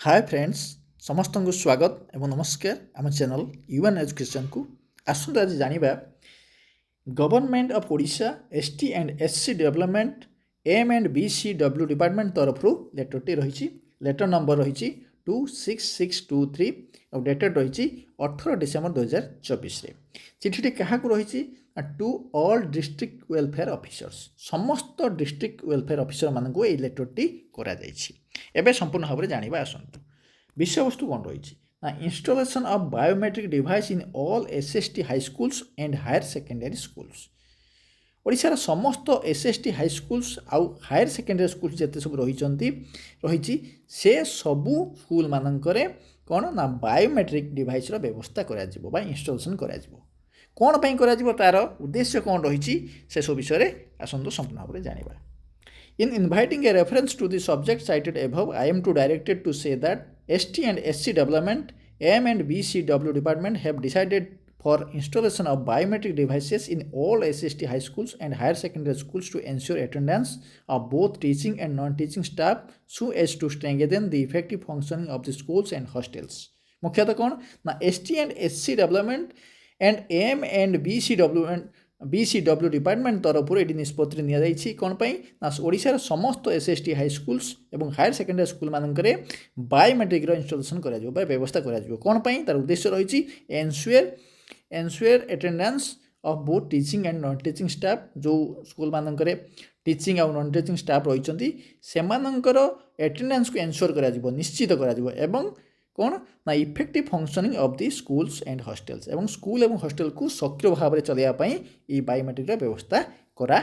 Hi friends समस्त को स्वागत एवं नमस्कार आम चैनल यूएन एजुकेशन को आसत आज जानिबा government of Odisha ST and SC development M and BCW department तरफ लेटर रही लेटर नंबर रही 26623 और डेटेड रही 18 डिसेम्बर 2024 चिठी क्या रही to all district welfare officers समस्त डिस्ट्रिक्ट वेलफेयर ऑफिसर मान को ये लेटरटी एबे संपूर्ण भाव में जाना आसतु विषय वस्तु कौन रही installation of biometric device in all SST high schools and higher secondary schools ओडिशार समस्त एसएसटी हाई स्कूल्स आउ हायर सेकेंडरी स्कूल जिते सब रही से सबू स्कूल मानक कौन ना बायोमेट्रिक डिवाइस व्यवस्था करा इंस्टॉलेशन करा कौन पर तार उद्देश्य कौन रही से सब विषय आसतु संपूर्ण भाव में जाना In inviting a reference to the subject cited above, I am directed to say that ST and SC development, M and BCW department have decided for installation of biometric devices in all SST high schools and higher secondary schools to ensure attendance of both teaching and non-teaching staff so as to strengthen the effective functioning of the schools and hostels. मुख्यतः कौन ना ST and SC development and M and BCW department तरफ ये निष्पत्ति नि कौन ना ओडिशार समस्त एसएसटी हाई स्कूल्स और हायर सेकेंडरी स्कूल मानक बायोमेट्रिक इंस्टॉलेशन करा व्यवस्था करा कौन तार उद्देश्य रही ensure attendance of both teaching and non teaching staff जो स्कूल मानक टीचिंग और नॉन टीचिंग स्टाफ रही से अटेंडेंस को एनश्योर करा निश्चित करा कौन ना effective functioning of the schools and hostels एवं स्कूल और हॉस्टल को सक्रिय भाव में चलाइवाई ये बायोमेट्रिक व्यवस्था करा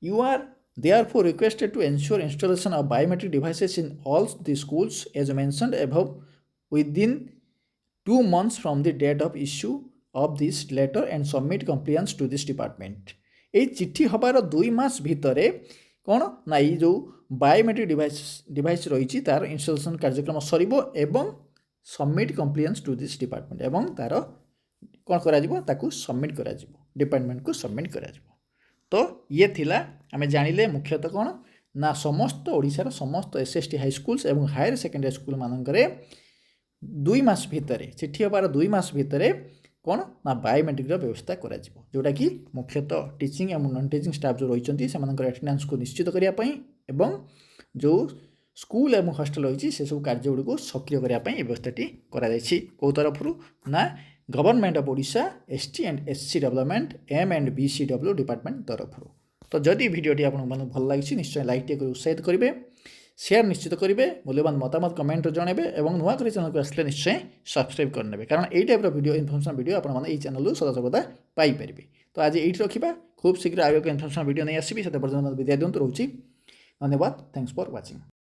you are therefore requested to ensure installation of biometric devices in all the schools as mentioned above within 2 months from the date of issue of this letter and submit compliance to this department. ये चिट्ठी हबार 2 मास भितर कौन ना ये जो biometric device रही तार इंस्टॉलेशन कार्यक्रम सरिबो एवं submit compliance to this department एवं तार कौन करा सबमिट करा डिपार्टमेंट को सबमिट करा तो ये थिला आमे जानिले मुख्यतः कौन ना समस्त ओडिशार समस्त एसएसटी हाई स्कूल्स एवं हायर सेकेंडरी स्कूल मानकरे 2 मास भितर चिट्ठी हबार 2 मास भितर कौन ना बायोमेट्रिक व्यवस्था करा जोटा कि मुख्यतः टीचिंग और नॉन टीचिंग स्टाफ जो रही से अटेंडेंस को निश्चित करने एवं जो स्कूल और हॉस्टल रही से सब कार्य गुड़ी सक्रिय करने व्यवस्थाटी कौ तरफ ना government of Odisha ST and SC development M and BCW department तरफ तो जदि भिडियोटी आपको भल लगी निश्चय लाइक टे उत्साहित करेंगे शेयर निश्चित करेंगे मूल्यवान मतामत कमेंट जनइबे और नुआ कर चैनल को आसले निश्चय सब्सक्राइब करने कारण यही टाइप वीडियो इनफर्मेशन वीडियो आपने चैनल सदासर्वदा पाइपर तो आज ये रखा खूब शीघ्र आगे इनफर्मेशन वीडियो नहीं आसबि से पर्यटन विदाय दिंतु रोचे धन्यवाद थैंक्स फॉर वाचिंग।